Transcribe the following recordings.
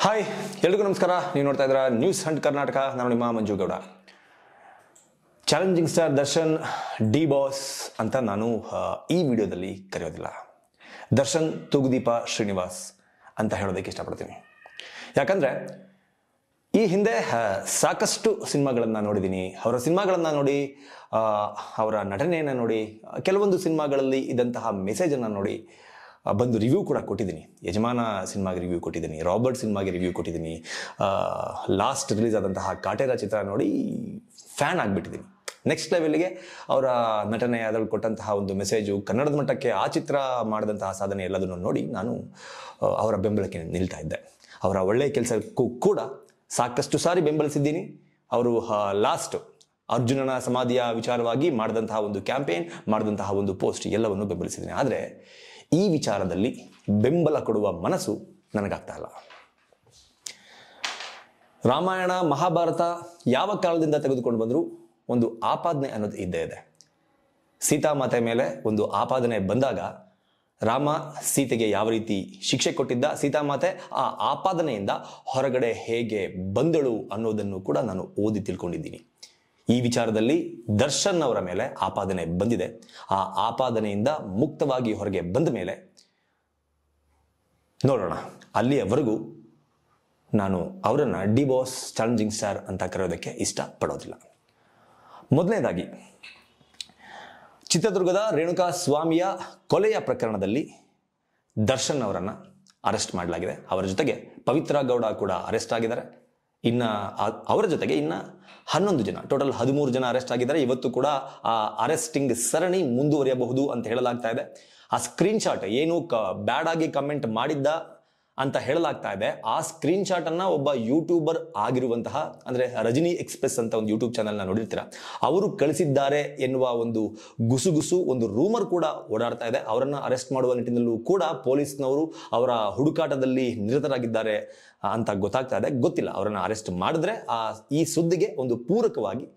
Hi ಎಲ್ರಿಗೂ ನಮಸ್ಕಾರ. ನೀವು ನೋಡ್ತಾ ಇದ್ದೀರಾ ನ್ಯೂಸ್ ಹಂಟ್ ಕರ್ನಾಟಕ. ನಾನು ನಿಮ್ಮ Manjugowda. Challenging star Darshan D boss ಅಂತ ನಾನು ಈ ವಿಡಿಯೋದಲ್ಲಿ ಕರೆಯೋದಿಲ್ಲ. ದರ್ಶನ್ ತೂಗುದೀಪ ಶ್ರೀನಿವಾಸ್ ಅಂತ ಹೇಳೋದಕ್ಕೆ ಇಷ್ಟಪಡ್ತೀನಿ. ಯಾಕಂದರೆ ಈ ಹಿಂದೆ ಸಾಕಷ್ಟು ಸಿನಿಮಾಗಳನ್ನು ನೋಡಿದ್ದೀನಿ. ಅವರ ಸಿನಿಮಾಗಳನ್ನು ನೋಡಿ, ಅವರ ನಟನೆಯನ್ನು ನೋಡಿ, ಕೆಲವೊಂದು ಸಿನಿಮಾಗಳಲ್ಲಿ ಇದ್ದಂತಹ ಮೆಸೇಜನ್ನು ನೋಡಿ ಬಂದು ರಿವ್ಯೂ ಕೂಡ ಕೊಟ್ಟಿದ್ದೀನಿ. ಯಜಮಾನ ಸಿನಿಮಾಗೆ ರಿವ್ಯೂ ಕೊಟ್ಟಿದ್ದೀನಿ, ರಾಬರ್ಟ್ ಸಿನಿಮಾಗೆ ರಿವ್ಯೂ ಕೊಟ್ಟಿದ್ದೀನಿ. ಲಾಸ್ಟ್ ರಿಲೀಸ್ ಆದಂತಹ ಕಾಟೇರ ಚಿತ್ರ ನೋಡಿ ಫ್ಯಾನ್ ಆಗಿಬಿಟ್ಟಿದ್ದೀನಿ. ನೆಕ್ಸ್ಟ್ ಲೆವೆಲ್ಗೆ ಅವರ ನಟನೆ, ಅದರಲ್ಲಿ ಕೊಟ್ಟಂತಹ ಒಂದು ಮೆಸೇಜು, ಕನ್ನಡದ ಮಟ್ಟಕ್ಕೆ ಆ ಚಿತ್ರ ಮಾಡಿದಂತಹ ಸಾಧನೆ ಎಲ್ಲದನ್ನು ನೋಡಿ ನಾನು ಅವರ ಬೆಂಬಲಕ್ಕೆ ನಿಲ್ತಾ ಇದ್ದೆ. ಅವರ ಒಳ್ಳೆಯ ಕೆಲಸಕ್ಕೂ ಕೂಡ ಸಾಕಷ್ಟು ಸಾರಿ ಬೆಂಬಲಿಸಿದ್ದೀನಿ. ಅವರು ಲಾಸ್ಟ್ ಅರ್ಜುನನ ಸಮಾಧಿಯ ವಿಚಾರವಾಗಿ ಮಾಡಿದಂತಹ ಒಂದು ಕ್ಯಾಂಪೇನ್, ಮಾಡಿದಂತಹ ಒಂದು ಪೋಸ್ಟ್ ಎಲ್ಲವನ್ನು ಬೆಂಬಲಿಸಿದ್ದೀನಿ. ಆದರೆ ಈ ವಿಚಾರದಲ್ಲಿ ಬೆಂಬಲ ಕೊಡುವ ಮನಸ್ಸು ನನಗಾಗ್ತಾ ಇಲ್ಲ. ರಾಮಾಯಣ ಮಹಾಭಾರತ ಯಾವ ಕಾಲದಿಂದ ತೆಗೆದುಕೊಂಡು ಬಂದರೂ ಒಂದು ಆಪಾದನೆ ಅನ್ನೋದು ಇದ್ದೇ ಇದೆ. ಸೀತಾಮಾತೆ ಮೇಲೆ ಒಂದು ಆಪಾದನೆ ಬಂದಾಗ ರಾಮ ಸೀತೆಗೆ ಯಾವ ರೀತಿ ಶಿಕ್ಷೆ ಕೊಟ್ಟಿದ್ದ, ಸೀತಾಮಾತೆ ಆ ಆಪಾದನೆಯಿಂದ ಹೊರಗಡೆ ಹೇಗೆ ಬಂದಳು ಅನ್ನೋದನ್ನು ಕೂಡ ನಾನು ಓದಿ ತಿಳ್ಕೊಂಡಿದ್ದೀನಿ. ಈ ವಿಚಾರದಲ್ಲಿ ದರ್ಶನ್ ಅವರ ಮೇಲೆ ಆಪಾದನೆ ಬಂದಿದೆ. ಆ ಆಪಾದನೆಯಿಂದ ಮುಕ್ತವಾಗಿ ಹೊರಗೆ ಬಂದ ಮೇಲೆ ನೋಡೋಣ. ಅಲ್ಲಿಯವರೆಗೂ ನಾನು ಅವರನ್ನು ಡಿ ಬಾಸ್, ಚಾಲೆಂಜಿಂಗ್ ಸ್ಟಾರ್ ಅಂತ ಕರೆಯೋದಕ್ಕೆ ಇಷ್ಟಪಡೋದಿಲ್ಲ. ಮೊದಲನೇದಾಗಿ, ಚಿತ್ರದುರ್ಗದ ರೇಣುಕಾ ಸ್ವಾಮಿಯ ಕೊಲೆಯ ಪ್ರಕರಣದಲ್ಲಿ ದರ್ಶನ್ ಅವರನ್ನು ಅರೆಸ್ಟ್ ಮಾಡಲಾಗಿದೆ. ಅವರ ಜೊತೆಗೆ ಪವಿತ್ರ ಗೌಡ ಕೂಡ ಅರೆಸ್ಟ್ ಆಗಿದ್ದಾರೆ. ಅವರ ಜೊತೆಗೆ 11 ಜನ, ಟೋಟಲ್ 13 ಜನ ಅರೆಸ್ಟ್ ಆಗಿದ್ದಾರೆ. ಇವತ್ತು ಕೂಡ ಆ ಅರೆಸ್ಟಿಂಗ್ ಸರಣಿ ಮುಂದುವರಿಯಬಹುದು ಅಂತ ಹೇಳಲಾಗ್ತಾ ಇದೆ. ಆ ಸ್ಕ್ರೀನ್ ಶಾಟ್ ಏನು ಬ್ಯಾಡ್ ಆಗಿ ಕಮೆಂಟ್ ಮಾಡಿದ್ದ ಅಂತ ಹೇಳಲಾಗ್ತಾ ಇದೆ. ಆ ಸ್ಕ್ರೀನ್ ಶಾಟ್ ಅನ್ನ ಒಬ್ಬ ಯೂಟ್ಯೂಬರ್ ಆಗಿರುವಂತಹ, ಅಂದ್ರೆ ರಜನಿ ಎಕ್ಸ್ಪ್ರೆಸ್ ಅಂತ ಒಂದು ಯೂಟ್ಯೂಬ್ ಚಾನೆಲ್ನ ನೋಡಿರ್ತೀರ, ಅವರು ಕಳಿಸಿದ್ದಾರೆ ಎನ್ನುವ ಒಂದು ಗುಸುಗುಸು, ಒಂದು ರೂಮರ್ ಕೂಡ ಓಡಾಡ್ತಾ ಇದೆ. ಅವರನ್ನ ಅರೆಸ್ಟ್ ಮಾಡುವ ನಿಟ್ಟಿನಲ್ಲೂ ಕೂಡ ಪೊಲೀಸ್ನವರು ಅವರ ಹುಡುಕಾಟದಲ್ಲಿ ನಿರತರಾಗಿದ್ದಾರೆ ಅಂತ ಗೊತ್ತಾಗ್ತಾ ಇದೆ. ಗೊತ್ತಿಲ್ಲ, ಅವರನ್ನ ಅರೆಸ್ಟ್ ಮಾಡಿದ್ರೆ ಈ ಸುದ್ದಿಗೆ ಒಂದು ಪೂರಕವಾಗಿ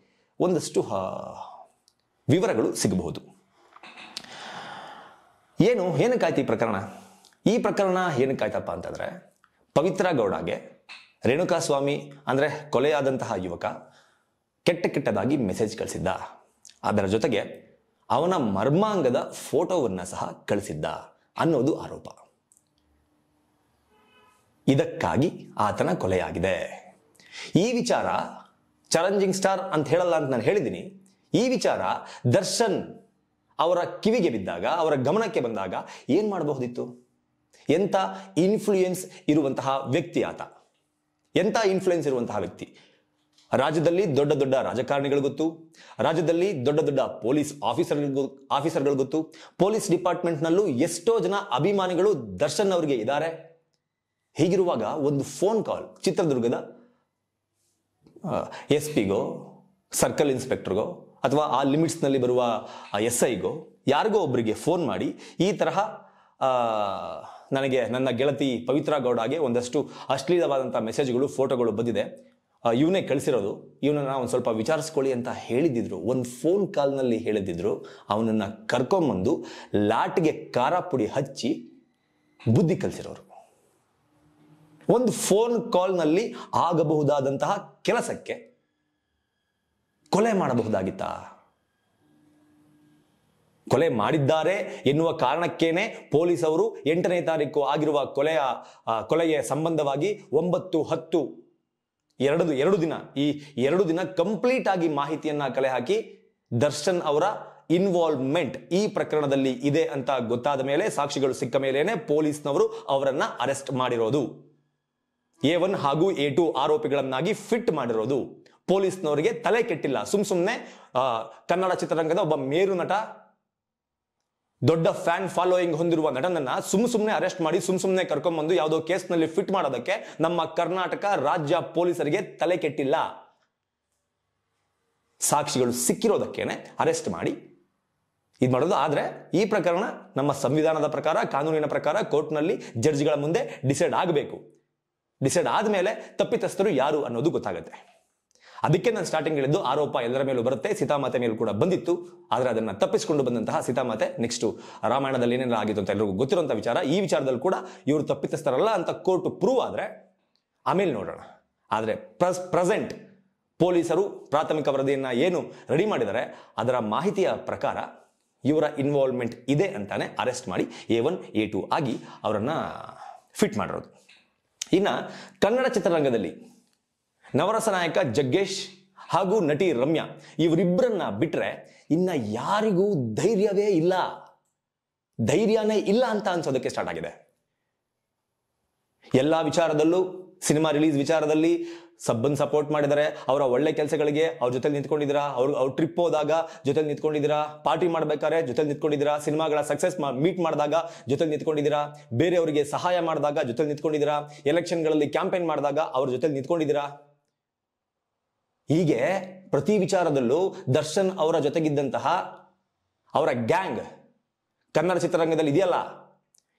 ಒಂದಷ್ಟು ವಿವರಗಳು ಸಿಗಬಹುದು. ಏನಕ್ಕಾಯ್ತು ಈ ಪ್ರಕರಣ ಏನಕ್ಕಾಯ್ತಪ್ಪ ಅಂತಂದ್ರೆ, ಪವಿತ್ರ ಗೌಡಗೆ ರೇಣುಕಾ ಸ್ವಾಮಿ ಅಂದ್ರೆ ಕೊಲೆಯಾದಂತಹ ಯುವಕ ಕೆಟ್ಟದಾಗಿ ಮೆಸೇಜ್ ಕಳಿಸಿದ್ದ. ಅದರ ಜೊತೆಗೆ ಅವನ ಮರ್ಮಾಂಗದ ಫೋಟೋವನ್ನ ಸಹ ಕಳಿಸಿದ್ದ ಅನ್ನೋದು ಆರೋಪ. ಇದಕ್ಕಾಗಿ ಆತನ ಕೊಲೆಯಾಗಿದೆ. ಈ ವಿಚಾರ ಚಾಲೆಂಜಿಂಗ್ ಸ್ಟಾರ್ ಅಂತ ಹೇಳಲ್ಲ ಅಂತ ನಾನು ಹೇಳಿದ್ದೀನಿ. ಈ ವಿಚಾರ ದರ್ಶನ್ ಅವರ ಕಿವಿಗೆ ಬಿದ್ದಾಗ, ಅವರ ಗಮನಕ್ಕೆ ಬಂದಾಗ ಏನ್ ಮಾಡಬಹುದಿತ್ತು? ಎಂಥ ಇನ್ಫ್ಲೂಯೆನ್ಸ್ ಇರುವಂತಹ ವ್ಯಕ್ತಿ ಆತ, ಎಂಥ ಇನ್ಫ್ಲೂಯೆನ್ಸ್ ಇರುವಂತಹ ವ್ಯಕ್ತಿ. ರಾಜ್ಯದಲ್ಲಿ ದೊಡ್ಡ ದೊಡ್ಡ ರಾಜಕಾರಣಿಗಳು ಗೊತ್ತು, ರಾಜ್ಯದಲ್ಲಿ ದೊಡ್ಡ ದೊಡ್ಡ ಪೊಲೀಸ್ ಆಫೀಸರ್ಗಳು ಗೊತ್ತು, ಪೊಲೀಸ್ ಡಿಪಾರ್ಟ್ಮೆಂಟ್ನಲ್ಲೂ ಎಷ್ಟೋ ಜನ ಅಭಿಮಾನಿಗಳು ದರ್ಶನ್ ಅವರಿಗೆ ಇದ್ದಾರೆ. ಹೀಗಿರುವಾಗ ಒಂದು ಫೋನ್ ಕಾಲ್ ಚಿತ್ರದುರ್ಗದ SP ಗೋ, ಸರ್ಕಲ್ ಇನ್ಸ್ಪೆಕ್ಟರ್ಗೋ, ಅಥವಾ ಆ ಲಿಮಿಟ್ಸ್ನಲ್ಲಿ ಬರುವ SIಗೋ, ಯಾರಿಗೋ ಒಬ್ಬರಿಗೆ ಫೋನ್ ಮಾಡಿ ಈ ತರಹ ನನಗೆ ನನ್ನ ಗೆಳತಿ ಪವಿತ್ರ ಗೌಡಗೆ ಒಂದಷ್ಟು ಅಶ್ಲೀಲವಾದಂಥ ಮೆಸೇಜ್ಗಳು, ಫೋಟೋಗಳು ಬಂದಿದೆ, ಇವನೇ ಕಳಿಸಿರೋದು, ಇವನನ್ನ ಒಂದು ಸ್ವಲ್ಪ ವಿಚಾರಿಸ್ಕೊಳ್ಳಿ ಅಂತ ಹೇಳಿದ್ರು. ಒಂದು ಫೋನ್ ಕಾಲ್ನಲ್ಲಿ ಹೇಳಿದ್ರು. ಅವನನ್ನ ಕರ್ಕೊಂಬಂದು ಲಾಟ್ಗೆ ಖಾರ ಪುಡಿ ಹಚ್ಚಿ ಬುದ್ಧಿ ಕಲಿಸಿರೋರು. ಒಂದು ಫೋನ್ ಕಾಲ್ನಲ್ಲಿ ಆಗಬಹುದಾದಂತಹ ಕೆಲಸಕ್ಕೆ ಕೊಲೆ ಮಾಡಬಹುದಾಗಿತ್ತ? ಕೊಲೆ ಮಾಡಿದ್ದಾರೆ ಎನ್ನುವ ಕಾರಣಕ್ಕೇನೆ ಪೊಲೀಸವರು 8ನೇ ತಾರೀಕು ಆಗಿರುವ ಕೊಲೆಗೆ ಸಂಬಂಧವಾಗಿ 9, 10 ಎರಡು ದಿನ, ಈ 2 ದಿನ ಕಂಪ್ಲೀಟ್ ಆಗಿ ಮಾಹಿತಿಯನ್ನ ಕಲೆ ಹಾಕಿ ದರ್ಶನ್ ಅವರ ಇನ್ವಾಲ್ವ್ಮೆಂಟ್ ಈ ಪ್ರಕರಣದಲ್ಲಿ ಇದೆ ಅಂತ ಗೊತ್ತಾದ ಮೇಲೆ, ಸಾಕ್ಷಿಗಳು ಸಿಕ್ಕ ಮೇಲೇನೆ ಪೊಲೀಸ್ನವರು ಅವರನ್ನ ಅರೆಸ್ಟ್ ಮಾಡಿರೋದು. A1 ಹಾಗೂ A2 ಆರೋಪಿಗಳನ್ನಾಗಿ ಫಿಟ್ ಮಾಡಿರೋದು. ಪೊಲೀಸ್ನವರಿಗೆ ತಲೆ ಕೆಟ್ಟಿಲ್ಲ. ಸುಮ್ನೆ ಕನ್ನಡ ಚಿತ್ರರಂಗದ ಒಬ್ಬ ಮೇರು ನಟ, ದೊಡ್ಡ ಫ್ಯಾನ್ ಫಾಲೋಯಿಂಗ್ ಹೊಂದಿರುವ ನಟನನ್ನ ಸುಮ್ಮನೆ ಅರೆಸ್ಟ್ ಮಾಡಿ ಸುಮ್ಮನೆ ಕರ್ಕೊಂಡ್ಬಂದು ಯಾವುದೋ ಕೇಸ್ನಲ್ಲಿ ಫಿಟ್ ಮಾಡೋದಕ್ಕೆ ನಮ್ಮ ಕರ್ನಾಟಕ ರಾಜ್ಯ ಪೊಲೀಸರಿಗೆ ತಲೆ ಕೆಟ್ಟಿಲ್ಲ. ಸಾಕ್ಷಿಗಳು ಸಿಕ್ಕಿರೋದಕ್ಕೇನೆ ಅರೆಸ್ಟ್ ಮಾಡಿ ಇದು ಮಾಡೋದು. ಆದ್ರೆ ಈ ಪ್ರಕರಣ ನಮ್ಮ ಸಂವಿಧಾನದ ಪ್ರಕಾರ, ಕಾನೂನಿನ ಪ್ರಕಾರ ಕೋರ್ಟ್ನಲ್ಲಿ ಜಡ್ಜ್ಗಳ ಮುಂದೆ ಡಿಸೈಡ್ ಆಗಬೇಕು. ಡಿಸೈಡ್ ಆದ್ಮೇಲೆ ತಪ್ಪಿತಸ್ಥರು ಯಾರು ಅನ್ನೋದು ಗೊತ್ತಾಗುತ್ತೆ. ಅದಕ್ಕೆ ನಾನು ಸ್ಟಾರ್ಟಿಂಗ್ ಹೇಳಿದ್ದು, ಆರೋಪ ಎಲ್ಲರ ಮೇಲೂ ಬರುತ್ತೆ, ಸೀತಾಮಾತೆ ಮೇಲೂ ಕೂಡ ಬಂದಿತ್ತು. ಆದರೆ ಅದನ್ನು ತಪ್ಪಿಸಿಕೊಂಡು ಬಂದಂತಹ ಸೀತಾಮಾತೆ ನೆಕ್ಸ್ಟ್ ರಾಮಾಯಣದಲ್ಲಿ ಏನೆಲ್ಲ ಆಗಿತ್ತು ಅಂತ ಎಲ್ಲರಿಗೂ ಗೊತ್ತಿರುವಂತಹ ವಿಚಾರ. ಈ ವಿಚಾರದಲ್ಲಿ ಕೂಡ ಇವರು ತಪ್ಪಿತಸ್ಥರಲ್ಲ ಅಂತ ಕೋರ್ಟ್ ಪ್ರೂವ್ ಆದ್ರೆ ಆಮೇಲೆ ನೋಡೋಣ. ಆದರೆ ಪ್ರೆಸೆಂಟ್ ಪೊಲೀಸರು ಪ್ರಾಥಮಿಕ ವರದಿಯನ್ನು ಏನು ರೆಡಿ ಮಾಡಿದ್ದಾರೆ ಅದರ ಮಾಹಿತಿಯ ಪ್ರಕಾರ ಇವರ ಇನ್ವಾಲ್ವ್ಮೆಂಟ್ ಇದೆ ಅಂತಾನೆ ಅರೆಸ್ಟ್ ಮಾಡಿ A1 A2 ಆಗಿ ಅವರನ್ನು ಫಿಟ್ ಮಾಡಿರೋದು. ಇನ್ನು ಕನ್ನಡ ಚಿತ್ರರಂಗದಲ್ಲಿ ನವರಸ ನಾಯಕ ಜಗ್ಗೇಶ್ ಹಾಗೂ ನಟಿ ರಮ್ಯಾ ಇವರಿಬ್ಬರನ್ನ ಬಿಟ್ರೆ ಇನ್ನ ಯಾರಿಗೂ ಧೈರ್ಯವೇ ಇಲ್ಲ, ಧೈರ್ಯನೇ ಇಲ್ಲ ಅಂತ ಅನ್ಸೋದಕ್ಕೆ ಸ್ಟಾರ್ಟ್ ಆಗಿದೆ. ಎಲ್ಲ ವಿಚಾರದಲ್ಲೂ ಸಿನಿಮಾ ರಿಲೀಸ್ ವಿಚಾರದಲ್ಲಿ ಸಪೋರ್ಟ್ ಮಾಡಿದ್ದಾರೆ. ಅವರ ಒಳ್ಳೆ ಕೆಲಸಗಳಿಗೆ ಅವ್ರ ಜೊತೆ ನಿಂತ್ಕೊಂಡಿದ್ದೀರಾ, ಅವ್ರು ಟ್ರಿಪ್ ಹೋದಾಗ ಜೊತೆ ನಿಂತ್ಕೊಂಡಿದ್ದೀರಾ, ಪಾರ್ಟಿ ಮಾಡ್ಬೇಕಾದ್ರೆ ಜೊತೆ ನಿಂತ್ಕೊಂಡಿದ್ದೀರಾ, ಸಿನಿಮಾಗಳ ಸಕ್ಸಸ್ ಮೀಟ್ ಮಾಡಿದಾಗ ಜೊತೆ ನಿಂತ್ಕೊಂಡಿದ್ದೀರಾ, ಬೇರೆಯವರಿಗೆ ಸಹಾಯ ಮಾಡಿದಾಗ ಜೊತೆ ನಿಂತ್ಕೊಂಡಿದ್ದೀರಾ, ಎಲೆಕ್ಷನ್ಗಳಲ್ಲಿ ಕ್ಯಾಂಪೇನ್ ಮಾಡಿದಾಗ ಅವ್ರ ಜೊತೆ ನಿಂತ್ಕೊಂಡಿದ್ದೀರಾ. ಹೀಗೆ ಪ್ರತಿ ವಿಚಾರದಲ್ಲೂ ದರ್ಶನ್ ಅವರ ಜೊತೆಗಿದ್ದಂತಹ ಅವರ ಗ್ಯಾಂಗ್ ಕನ್ನಡ ಚಿತ್ರರಂಗದಲ್ಲಿ ಇದೆಯಲ್ಲ,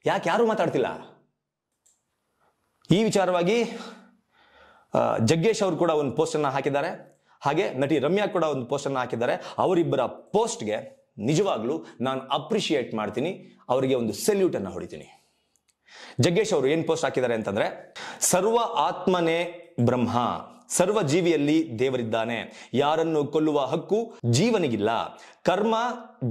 ಯಾಕೆ ಯಾರು ಮಾತಾಡ್ತಿಲ್ಲ? ಈ ವಿಚಾರವಾಗಿ ಜಗ್ಗೇಶ್ ಅವರು ಕೂಡ ಒಂದು ಪೋಸ್ಟ್ ಅನ್ನು ಹಾಕಿದ್ದಾರೆ, ಹಾಗೆ ನಟಿ ರಮ್ಯಾ ಕೂಡ ಒಂದು ಪೋಸ್ಟ್ ಅನ್ನು ಹಾಕಿದ್ದಾರೆ. ಅವರಿಬ್ಬರ ಪೋಸ್ಟ್ಗೆ ನಿಜವಾಗ್ಲೂ ನಾನು ಅಪ್ರಿಶಿಯೇಟ್ ಮಾಡ್ತೀನಿ, ಅವರಿಗೆ ಒಂದು ಸೆಲ್ಯೂಟ್ ಅನ್ನು ಹೊಡಿತೀನಿ. ಜಗ್ಗೇಶ್ ಅವರು ಏನ್ ಪೋಸ್ಟ್ ಹಾಕಿದ್ದಾರೆ ಅಂತಂದ್ರೆ, ಸರ್ವ ಆತ್ಮನೇ ಬ್ರಹ್ಮ, ಸರ್ವ ಜೀವಿಯಲ್ಲಿ ದೇವರಿದ್ದಾನೆ, ಯಾರನ್ನು ಕೊಲ್ಲುವ ಹಕ್ಕು ಜೀವನಿಗಿಲ್ಲ, ಕರ್ಮ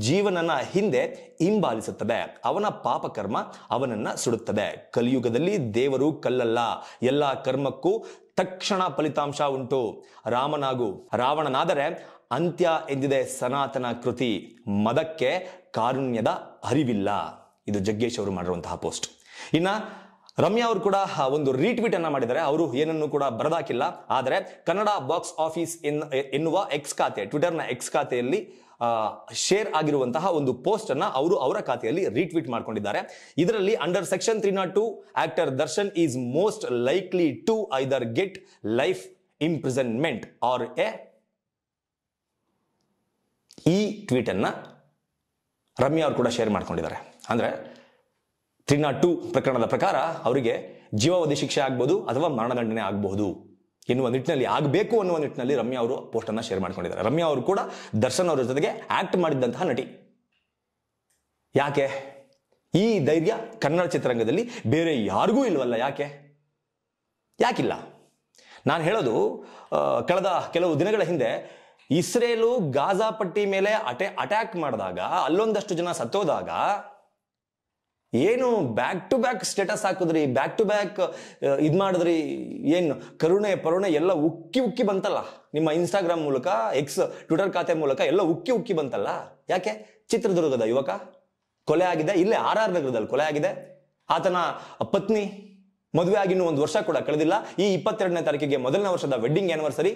ಜೀವನನ ಹಿಂದೆ ಹಿಂಬಾಲಿಸುತ್ತದೆ, ಅವನ ಪಾಪ ಕರ್ಮ ಅವನನ್ನ ಸುಡುತ್ತದೆ, ಕಲಿಯುಗದಲ್ಲಿ ದೇವರು ಕಲ್ಲಲ್ಲ, ಎಲ್ಲ ಕರ್ಮಕ್ಕೂ ತಕ್ಷಣ ಫಲಿತಾಂಶ ಉಂಟು, ರಾವಣನಾದರೆ ಅಂತ್ಯ ಎಂದಿದೆ ಸನಾತನ ಕೃತಿ, ಮದಕ್ಕೆ ಕಾರುಣ್ಯದ ಅರಿವಿಲ್ಲ. ಇದು ಜಗ್ಗೇಶ್ ಅವರು ಮಾಡಿರುವಂತಹ ಪೋಸ್ಟ್. ಇನ್ನ ರಮ್ಯಾ ಅವರು ಕೂಡ ಒಂದು ರೀಟ್ವೀಟ್ ಅನ್ನ ಮಾಡಿದ್ದಾರೆ. ಅವರು ಏನನ್ನು ಕೂಡ ಬರೆದಾಕಿಲ್ಲ, ಆದರೆ ಕನ್ನಡ ಬಾಕ್ಸ್ ಆಫೀಸ್ ಎನ್ನುವ ಎಕ್ಸ್ ಖಾತೆ, ಟ್ವಿಟರ್ನ ಎಕ್ಸ್ ಖಾತೆಯಲ್ಲಿ ಶೇರ್ ಆಗಿರುವಂತಹ ಒಂದು ಪೋಸ್ಟ್ ಅನ್ನ ಅವರು ಅವರ ಖಾತೆಯಲ್ಲಿ ರೀಟ್ವೀಟ್ ಮಾಡ್ಕೊಂಡಿದ್ದಾರೆ. ಇದರಲ್ಲಿ under section 302 actor Darshan is most likely to either get life imprisonment or ಈ ಟ್ವೀಟ್ ಅನ್ನ ರಮ್ಯಾ ಅವರು ಕೂಡ ಶೇರ್ ಮಾಡ್ಕೊಂಡಿದ್ದಾರೆ. ಅಂದ್ರೆ 302 ಪ್ರಕರಣದ ಪ್ರಕಾರ ಅವರಿಗೆ ಜೀವಾವಧಿ ಶಿಕ್ಷೆ ಆಗ್ಬಹುದು ಅಥವಾ ಮರಣದಂಡನೆ ಆಗಬಹುದು ಎನ್ನುವ ನಿಟ್ಟಿನಲ್ಲಿ, ಆಗಬೇಕು ಅನ್ನುವ ನಿಟ್ಟಿನಲ್ಲಿ ರಮ್ಯಾ ಅವರು ಪೋಸ್ಟ್ ಅನ್ನ ಶೇರ್ ಮಾಡ್ಕೊಂಡಿದ್ದಾರೆ. ರಮ್ಯಾ ಅವರು ಕೂಡ ದರ್ಶನ್ ಅವರ ಜೊತೆಗೆ ಆಕ್ಟ್ ಮಾಡಿದ್ದಂತಹ ನಟಿ. ಯಾಕೆ ಈ ಧೈರ್ಯ ಕನ್ನಡ ಚಿತ್ರರಂಗದಲ್ಲಿ ಬೇರೆ ಯಾರಿಗೂ ಇಲ್ವಲ್ಲ? ಯಾಕಿಲ್ಲ? ನಾನು ಹೇಳೋದು, ಕಳೆದ ಕೆಲವು ದಿನಗಳ ಹಿಂದೆ ಇಸ್ರೇಲು ಗಾಜಾ ಪಟ್ಟಿ ಮೇಲೆ ಅಟ್ಯಾಕ್ ಮಾಡಿದಾಗ, ಅಲ್ಲೊಂದಷ್ಟು ಜನ ಸತ್ತೋದಾಗ ಏನು ಬ್ಯಾಕ್ ಟು ಬ್ಯಾಕ್ ಸ್ಟೇಟಸ್ ಹಾಕಿದ್ರಿ, ಬ್ಯಾಕ್ ಟು ಬ್ಯಾಕ್ ಇದು ಮಾಡಿದ್ರಿ, ಏನು ಕರುಣೆ ಎಲ್ಲ ಉಕ್ಕಿ ಬಂತಲ್ಲ ನಿಮ್ಮ ಇನ್ಸ್ಟಾಗ್ರಾಮ್ ಮೂಲಕ, ಎಕ್ಸ್ ಟ್ವಿಟರ್ ಖಾತೆ ಮೂಲಕ ಎಲ್ಲ ಉಕ್ಕಿ ಬಂತಲ್ಲ. ಯಾಕೆ? ಚಿತ್ರದುರ್ಗದ ಯುವಕ ಕೊಲೆ ಆಗಿದೆ, ಇಲ್ಲೇ RR ನಗರದಲ್ಲಿ ಕೊಲೆ ಆಗಿದೆ. ಆತನ ಪತ್ನಿ ಮದುವೆ ಆಗಿ ಇನ್ನೂ 1 ವರ್ಷ ಕೂಡ ಕಳೆದಿಲ್ಲ. ಈ 22ನೇ ತಾರೀಕಿಗೆ ಮೊದಲನೇ ವರ್ಷದ ವೆಡ್ಡಿಂಗ್ ಆನಿವರ್ಸರಿ,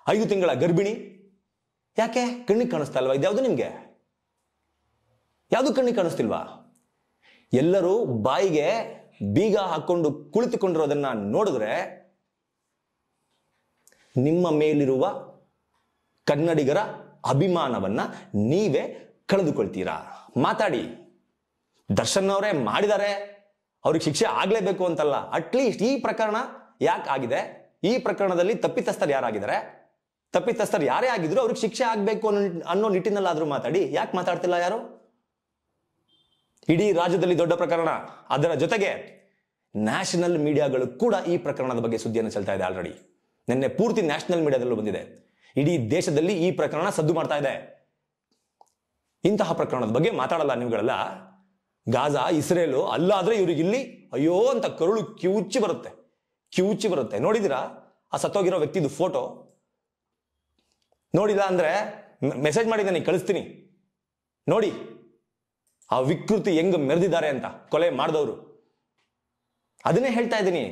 5 ತಿಂಗಳ ಗರ್ಭಿಣಿ. ಯಾಕೆ ಕಣ್ಣಿಗೆ ಕಾಣಿಸ್ತಾ ಇಲ್ವಾ? ಇದ್ಯಾವುದು ನಿಮ್ಗೆ ಯಾವುದು ಕಣ್ಣಿಗೆ ಕಾಣಿಸ್ತಿಲ್ವಾ? ಎಲ್ಲರೂ ಬಾಯಿಗೆ ಬೀಗ ಹಾಕೊಂಡು ಕುಳಿತುಕೊಂಡಿರೋದನ್ನ ನೋಡಿದ್ರೆ ನಿಮ್ಮ ಮೇಲಿರುವ ಕನ್ನಡಿಗರ ಅಭಿಮಾನವನ್ನ ನೀವೇ ಕಳೆದುಕೊಳ್ತೀರಾ. ಮಾತಾಡಿ. ದರ್ಶನ್ ಅವರೇ ಮಾಡಿದ್ದಾರೆ, ಅವ್ರಿಗೆ ಶಿಕ್ಷೆ ಆಗ್ಲೇಬೇಕು ಅಂತಲ್ಲ. ಅಟ್ಲೀಸ್ಟ್ ಈ ಪ್ರಕರಣ ಯಾಕೆ ಆಗಿದೆ, ಈ ಪ್ರಕರಣದಲ್ಲಿ ತಪ್ಪಿತಸ್ಥರು ಯಾರಾಗಿದ್ದಾರೆ, ತಪ್ಪಿತಸ್ಥರು ಯಾರೇ ಆಗಿದ್ರು ಅವ್ರಿಗೆ ಶಿಕ್ಷೆ ಆಗ್ಬೇಕು ಅನ್ನೋ ನಿಟ್ಟಿನಲ್ಲಾದ್ರೂ ಮಾತಾಡಿ. ಯಾಕೆ ಮಾತಾಡ್ತಿಲ್ಲ ಯಾರು? ಇಡೀ ರಾಜ್ಯದಲ್ಲಿ ದೊಡ್ಡ ಪ್ರಕರಣ, ಅದರ ಜೊತೆಗೆ ನ್ಯಾಷನಲ್ ಮೀಡಿಯಾಗಳು ಕೂಡ ಈ ಪ್ರಕರಣದ ಬಗ್ಗೆ ಸುದ್ದಿಯನ್ನು ಚೆಲ್ತಾ ಇದೆ. ಆಲ್ರೆಡಿ ನಿನ್ನೆ ಪೂರ್ತಿ ನ್ಯಾಷನಲ್ ಮೀಡಿಯಾದಲ್ಲೂ ಬಂದಿದೆ. ಇಡೀ ದೇಶದಲ್ಲಿ ಈ ಪ್ರಕರಣ ಸದ್ದು ಮಾಡ್ತಾ ಇದೆ. ಇಂತಹ ಪ್ರಕರಣದ ಬಗ್ಗೆ ಮಾತಾಡಲ್ಲ ನೀವುಗಳೆಲ್ಲ. ಗಾಜಾ, ಇಸ್ರೇಲು ಅಲ್ಲಾದ್ರೆ ಇವ್ರಿಗೆ ಇಲ್ಲಿ ಅಯ್ಯೋ ಅಂತ ಕರುಳು ಕಿವುಚಿ ಬರುತ್ತೆ. ನೋಡಿದಿರಾ ಆ ಸತ್ತೋಗಿರೋ ವ್ಯಕ್ತಿದು ಫೋಟೋ? ನೋಡಿಲ್ಲ ಅಂದ್ರೆ ಮೆಸೇಜ್ ಮಾಡಿದ್ದಾನೆ, ಕಳಿಸ್ತೀನಿ ನೋಡಿ. ಆ ವಿಕೃತಿ ಹೆಂಗ್ ಮೆರೆದಿದ್ದಾರೆ ಅಂತ ಕೊಲೆ ಮಾಡಿದವರು. ಅದನ್ನೇ ಹೇಳ್ತಾ ಇದ್ದೀನಿ,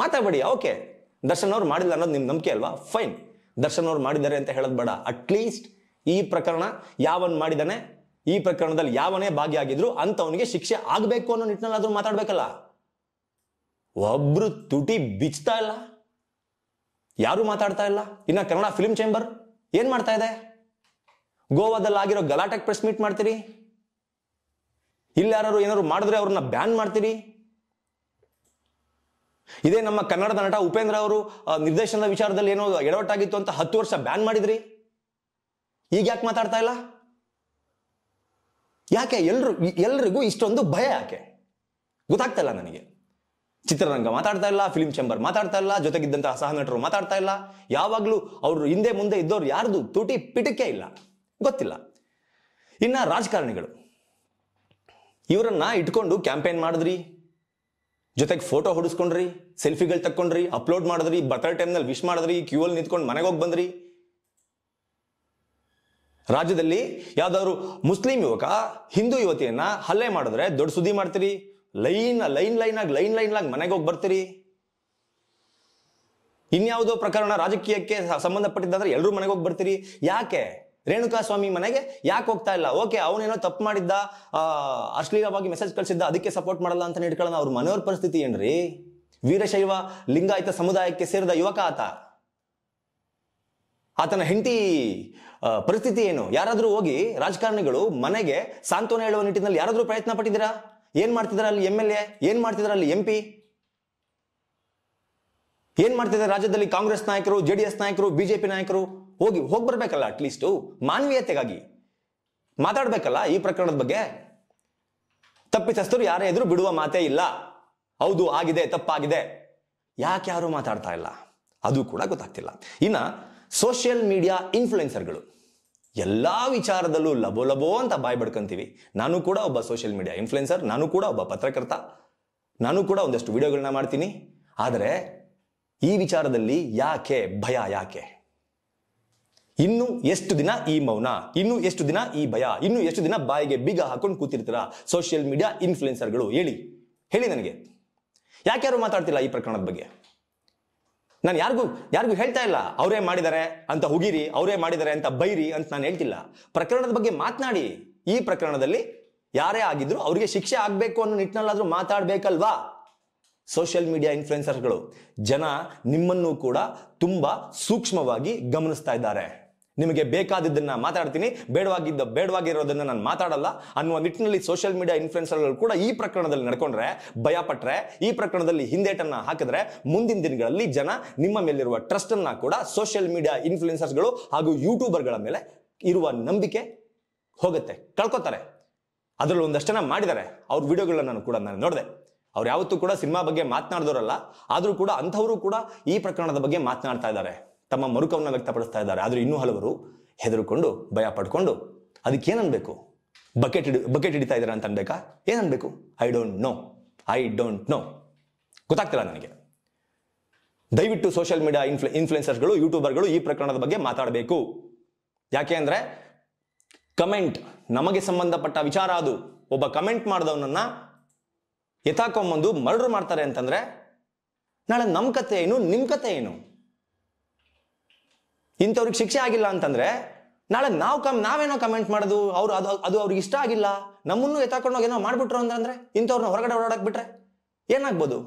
ಮಾತಾಡಬೇಡಿ. ಓಕೆ, ದರ್ಶನ್ ಅವ್ರು ಮಾಡಿಲ್ಲ ಅನ್ನೋದು ನಿಮ್ ನಂಬಿಕೆ ಅಲ್ವಾ? ಫೈನ್, ದರ್ಶನ್ ಅವ್ರು ಮಾಡಿದ್ದಾರೆ ಅಂತ ಹೇಳೋದು ಬೇಡ. ಅಟ್ಲೀಸ್ಟ್ ಈ ಪ್ರಕರಣ ಯಾವನ್ ಮಾಡಿದಾನೆ, ಈ ಪ್ರಕರಣದಲ್ಲಿ ಯಾವನೇ ಭಾಗಿಯಾಗಿದ್ರು ಅಂತವನಿಗೆ ಶಿಕ್ಷೆ ಆಗ್ಬೇಕು ಅನ್ನೋ ನಿಟ್ಟಿನಲ್ಲಾದ್ರೂ ಮಾತಾಡ್ಬೇಕಲ್ಲ. ಒಬ್ರು ತುಟಿ ಬಿಚ್ತಾ ಇಲ್ಲ, ಯಾರು ಮಾತಾಡ್ತಾ ಇಲ್ಲ. ಇನ್ನ ಕನ್ನಡ ಫಿಲ್ಮ್ ಚೇಂಬರ್ ಏನ್ ಮಾಡ್ತಾ ಇದೆ? ಗೋವಾದಲ್ಲಿ ಆಗಿರೋ ಗಲಾಟೆಗೆ ಪ್ರೆಸ್ ಮೀಟ್ ಮಾಡ್ತೀರಿ, ಇಲ್ಲಿ ಯಾರು ಏನಾದ್ರು ಮಾಡಿದ್ರೆ ಅವ್ರನ್ನ ಬ್ಯಾನ್ ಮಾಡ್ತೀರಿ. ಇದೇ ನಮ್ಮ ಕನ್ನಡದ ನಟ ಉಪೇಂದ್ರ ಅವರು ನಿರ್ದೇಶನದ ವಿಚಾರದಲ್ಲಿ ಏನೋ ಎಡವಟ್ಟಾಗಿತ್ತು ಅಂತ 10 ವರ್ಷ ಬ್ಯಾನ್ ಮಾಡಿದ್ರಿ. ಈಗ ಯಾಕೆ ಮಾತಾಡ್ತಾ ಇಲ್ಲ? ಯಾಕೆ ಎಲ್ರಿಗೂ ಇಷ್ಟೊಂದು ಭಯ? ಯಾಕೆ ಗೊತ್ತಾಗ್ತಾ ಇಲ್ಲ ನನಗೆ. ಚಿತ್ರರಂಗ ಮಾತಾಡ್ತಾ ಇಲ್ಲ, ಫಿಲ್ಮ್ ಚೇಂಬರ್ ಮಾತಾಡ್ತಾ ಇಲ್ಲ, ಜೊತೆಗಿದ್ದಂತಹ ಸಹ ನಟರು ಮಾತಾಡ್ತಾ ಇಲ್ಲ. ಯಾವಾಗ್ಲೂ ಅವರು ಹಿಂದೆ ಮುಂದೆ ಇದ್ದವ್ರು ಯಾರ್ದು ತುಟಿ ಪಿಟಕ್ಕೆ ಇಲ್ಲ, ಗೊತ್ತಿಲ್ಲ. ಇನ್ನ ರಾಜಕಾರಣಿಗಳು, ಇವರನ್ನ ಇಟ್ಕೊಂಡು ಕ್ಯಾಂಪೇನ್ ಮಾಡಿದ್ರಿ, ಜೊತೆಗೆ ಫೋಟೋ ಹೊಡಿಸ್ಕೊಂಡ್ರಿ, ಸೆಲ್ಫಿಗಳು ತಕ್ಕೊಂಡ್ರಿ, ಅಪ್ಲೋಡ್ ಮಾಡಿದ್ರಿ, ಬರ್ತ್ಡೇ ಟೈಮ್ನಲ್ಲಿ ವಿಶ್ ಮಾಡಿದ್ರಿ, ಕ್ಯೂ ಅಲ್ಲಿ ನಿಂತ್ಕೊಂಡು ಮನೆಗೆ ಹೋಗಿ ಬಂದ್ರಿ. ರಾಜ್ಯದಲ್ಲಿ ಯಾವ್ದಾದ್ರು ಮುಸ್ಲಿಂ ಯುವಕ ಹಿಂದೂ ಯುವತಿಯನ್ನ ಹಲ್ಲೆ ಮಾಡಿದ್ರೆ ದೊಡ್ಡ ಸುದ್ದಿ ಮಾಡ್ತೀರಿ, ಲೈನ್ ಆಗಿ ಮನೆಗೆ ಹೋಗಿ ಬರ್ತೀರಿ. ಇನ್ಯಾವುದೋ ಪ್ರಕರಣ ರಾಜಕೀಯಕ್ಕೆ ಸಂಬಂಧಪಟ್ಟಿದ್ದಾದ್ರೆ ಎಲ್ಲರೂ ಮನೆಗೆ ಹೋಗಿ ಬರ್ತೀರಿ. ಯಾಕೆ ರೇಣುಕಾ ಸ್ವಾಮಿ ಮನೆಗೆ ಯಾಕೆ ಹೋಗ್ತಾ ಇಲ್ಲ? ಓಕೆ, ಅವನೇನೋ ತಪ್ಪು ಮಾಡಿದ್ದ, ಅಶ್ಲೀಲವಾಗಿ ಮೆಸೇಜ್ ಕಳಿಸಿದ್ದ, ಅದಕ್ಕೆ ಸಪೋರ್ಟ್ ಮಾಡಲ್ಲ ಅಂತ ಇಟ್ಕೊಳ್ಳೋಣ. ಅವ್ರ ಮನೆಯವ್ರ ಪರಿಸ್ಥಿತಿ ಏನ್ರಿ? ವೀರಶೈವ ಲಿಂಗಾಯತ ಸಮುದಾಯಕ್ಕೆ ಸೇರಿದ ಯುವಕ ಆತ, ಆತನ ಹೆಂಡತಿ ಪರಿಸ್ಥಿತಿ ಏನು? ಯಾರಾದ್ರೂ ಹೋಗಿ ರಾಜಕಾರಣಿಗಳು ಮನೆಗೆ ಸಾಂತ್ವನ ಹೇಳುವ ನಿಟ್ಟಿನಲ್ಲಿ ಯಾರಾದ್ರೂ ಪ್ರಯತ್ನ ಪಟ್ಟಿದ್ದೀರಾ? ಏನ್ ಮಾಡ್ತಿದಾರ ಅಲ್ಲಿ MLA? ಏನ್ ಮಾಡ್ತಿದಾರ ಅಲ್ಲಿ MP? ಏನ್ ಮಾಡ್ತಿದ್ದಾರೆ ರಾಜ್ಯದಲ್ಲಿ ಕಾಂಗ್ರೆಸ್ ನಾಯಕರು, JDS ನಾಯಕರು, BJP ನಾಯಕರು? ಹೋಗಿ ಬರ್ಬೇಕಲ್ಲ, ಅಟ್ಲೀಸ್ಟ್ ಮಾನವೀಯತೆಗಾಗಿ ಮಾತಾಡ್ಬೇಕಲ್ಲ ಈ ಪ್ರಕರಣದ ಬಗ್ಗೆ. ತಪ್ಪಿತಸ್ಥರು ಯಾರೇ ಎದುರು ಬಿಡುವ ಮಾತೇ ಇಲ್ಲ. ಹೌದು, ಆಗಿದೆ, ತಪ್ಪಾಗಿದೆ. ಯಾಕೆ ಯಾರು ಮಾತಾಡ್ತಾ ಇಲ್ಲ ಅದು ಕೂಡ ಗೊತ್ತಾಗ್ತಿಲ್ಲ. ಇನ್ನ ಸೋಷಿಯಲ್ ಮೀಡಿಯಾ ಇನ್ಫ್ಲುಯೆನ್ಸರ್ಗಳು ಎಲ್ಲಾ ವಿಚಾರದಲ್ಲೂ ಲಬೋ ಅಂತ ಬಾಯ್ ಬಡ್ಕೊಂತೀವಿ. ನಾನು ಕೂಡ ಒಬ್ಬ ಸೋಷಿಯಲ್ ಮೀಡಿಯಾ ಇನ್ಫ್ಲುಯೆನ್ಸರ್, ನಾನು ಕೂಡ ಒಬ್ಬ ಪತ್ರಕರ್ತ, ನಾನು ಕೂಡ ಒಂದಷ್ಟು ವಿಡಿಯೋಗಳನ್ನ ಮಾಡ್ತೀನಿ. ಆದರೆ ಈ ವಿಚಾರದಲ್ಲಿ ಯಾಕೆ ಭಯ? ಯಾಕೆ ಇನ್ನು ಎಷ್ಟು ದಿನ ಈ ಮೌನ? ಇನ್ನು ಎಷ್ಟು ದಿನ ಈ ಭಯ? ಇನ್ನು ಎಷ್ಟು ದಿನ ಬಾಯಿಗೆ ಬೀಗ ಹಾಕೊಂಡು ಕೂತಿರ್ತೀರಾ ಸೋಷಿಯಲ್ ಮೀಡಿಯಾ ಇನ್ಫ್ಲುಯೆನ್ಸರ್ಗಳು? ಹೇಳಿ ನನಗೆ, ಯಾಕೆ ಯಾರು ಮಾತಾಡ್ತಿಲ್ಲ ಈ ಪ್ರಕರಣದ ಬಗ್ಗೆ? ನಾನು ಯಾರಿಗೂ ಹೇಳ್ತಾ ಇಲ್ಲ ಅವರೇ ಮಾಡಿದ್ದಾರೆ ಅಂತ ಹುಗಿರಿ, ಅವರೇ ಮಾಡಿದ್ದಾರೆ ಅಂತ ಬೈರಿ ಅಂತ ನಾನು ಹೇಳ್ತಿಲ್ಲ. ಪ್ರಕರಣದ ಬಗ್ಗೆ ಮಾತನಾಡಿ. ಈ ಪ್ರಕರಣದಲ್ಲಿ ಯಾರೇ ಆಗಿದ್ರು ಅವರಿಗೆ ಶಿಕ್ಷೆ ಆಗ್ಬೇಕು ಅನ್ನೋ ನಿಟ್ಟಿನಲ್ಲಾದ್ರೂ ಮಾತಾಡ್ಬೇಕಲ್ವಾ? ಸೋಷಿಯಲ್ ಮೀಡಿಯಾ ಇನ್ಫ್ಲುಯೆನ್ಸರ್ಗಳು, ಜನ ನಿಮ್ಮನ್ನು ಕೂಡ ತುಂಬಾ ಸೂಕ್ಷ್ಮವಾಗಿ ಗಮನಿಸ್ತಾ ಇದ್ದಾರೆ. ನಿಮಗೆ ಬೇಕಾದದ್ದನ್ನ ಮಾತಾಡ್ತೀನಿ, ಬೇಡವಾಗಿರೋದನ್ನ ನಾನು ಮಾತಾಡಲ್ಲ ಅನ್ನುವ ನಿಟ್ಟಿನಲ್ಲಿ ಸೋಷಿಯಲ್ ಮೀಡಿಯಾ ಇನ್ಫ್ಲುಯೆನ್ಸರ್ಗಳು ಕೂಡ ಈ ಪ್ರಕರಣದಲ್ಲಿ ನಡ್ಕೊಂಡ್ರೆ, ಭಯ ಪಟ್ರೆ, ಈ ಪ್ರಕರಣದಲ್ಲಿ ಹಿಂದೇಟನ್ನ ಹಾಕಿದ್ರೆ ಮುಂದಿನ ದಿನಗಳಲ್ಲಿ ಜನ ನಿಮ್ಮ ಮೇಲಿರುವ ಟ್ರಸ್ಟ್ ಅನ್ನ ಕೂಡ ಸೋಷಿಯಲ್ ಮೀಡಿಯಾ ಇನ್ಫ್ಲುಯೆನ್ಸರ್ಗಳು ಹಾಗೂ ಯೂಟ್ಯೂಬರ್ಗಳ ಮೇಲೆ ಇರುವ ನಂಬಿಕೆ ಹೋಗುತ್ತೆ, ಕಳ್ಕೊತಾರೆ. ಅದರಲ್ಲಿ ಒಂದಷ್ಟು ಜನ ಮಾಡಿದ್ದಾರೆ. ಅವ್ರ ವಿಡಿಯೋಗಳನ್ನ ಕೂಡ ನಾನು ನೋಡಿದೆ. ಅವ್ರು ಯಾವತ್ತೂ ಕೂಡ ಸಿನಿಮಾ ಬಗ್ಗೆ ಮಾತನಾಡಿದವರಲ್ಲ, ಆದ್ರೂ ಕೂಡ ಅಂಥವರು ಕೂಡ ಈ ಪ್ರಕರಣದ ಬಗ್ಗೆ ಮಾತನಾಡ್ತಾ ಇದ್ದಾರೆ, ತಮ್ಮ ಮರುಕವನ್ನು ವ್ಯಕ್ತಪಡಿಸ್ತಾ ಇದ್ದಾರೆ. ಆದ್ರೆ ಇನ್ನೂ ಹಲವರು ಹೆದರ್ಕೊಂಡು, ಭಯ ಪಡ್ಕೊಂಡು ಅದಕ್ಕೆ ಏನನ್ಬೇಕು, ಬಕೆಟ್ ಹಿಡಿತಾ ಇದ್ದಾರೆ ಅಂತ ಅನ್ಬೇಕಾ? ಏನನ್ಬೇಕು? ಐ ಡೋಂಟ್ ನೋ ಗೊತ್ತಾಗ್ತಿಲ್ಲ ನನಗೆ. ದಯವಿಟ್ಟು ಸೋಷಿಯಲ್ ಮೀಡಿಯಾ ಇನ್ಫ್ಲುಯೆನ್ಸರ್ಗಳು, ಯೂಟ್ಯೂಬರ್ಗಳು ಈ ಪ್ರಕರಣದ ಬಗ್ಗೆ ಮಾತಾಡಬೇಕು. ಯಾಕೆ ಅಂದ್ರೆ ಕಮೆಂಟ್ ನಮಗೆ ಸಂಬಂಧಪಟ್ಟ ವಿಚಾರ. ಅದು ಒಬ್ಬ ಕಮೆಂಟ್ ಮಾಡಿದವನನ್ನ ಎತ್ತಾಕೊಂಬಂದು ಮರ್ಡರ್ ಮಾಡ್ತಾರೆ ಅಂತಂದ್ರೆ ನಾಳೆ ನಮ್ಮ ಕತೆ ಏನು, ನಿಮ್ ಕತೆ ಏನು? ಇಂಥವ್ರಿಗೆ ಶಿಕ್ಷೆ ಆಗಿಲ್ಲ ಅಂತಂದ್ರೆ ನಾಳೆ ನಾವೇನೋ ಕಮೆಂಟ್ ಮಾಡೋದು, ಅದು ಅವ್ರಿಗೆ ಇಷ್ಟ ಆಗಿಲ್ಲ, ನಮ್ಮನ್ನು ಎತ್ತಾಕೊಂಡೋಗಿ ಏನೋ ಮಾಡ್ಬಿಟ್ರು ಅಂದ್ರೆ ಇಂಥವ್ರನ್ನ ಹೊರಗಡೆ ಓಡಾಡಕ್ ಬಿಟ್ರೆ ಏನಾಗ್ಬೋದು?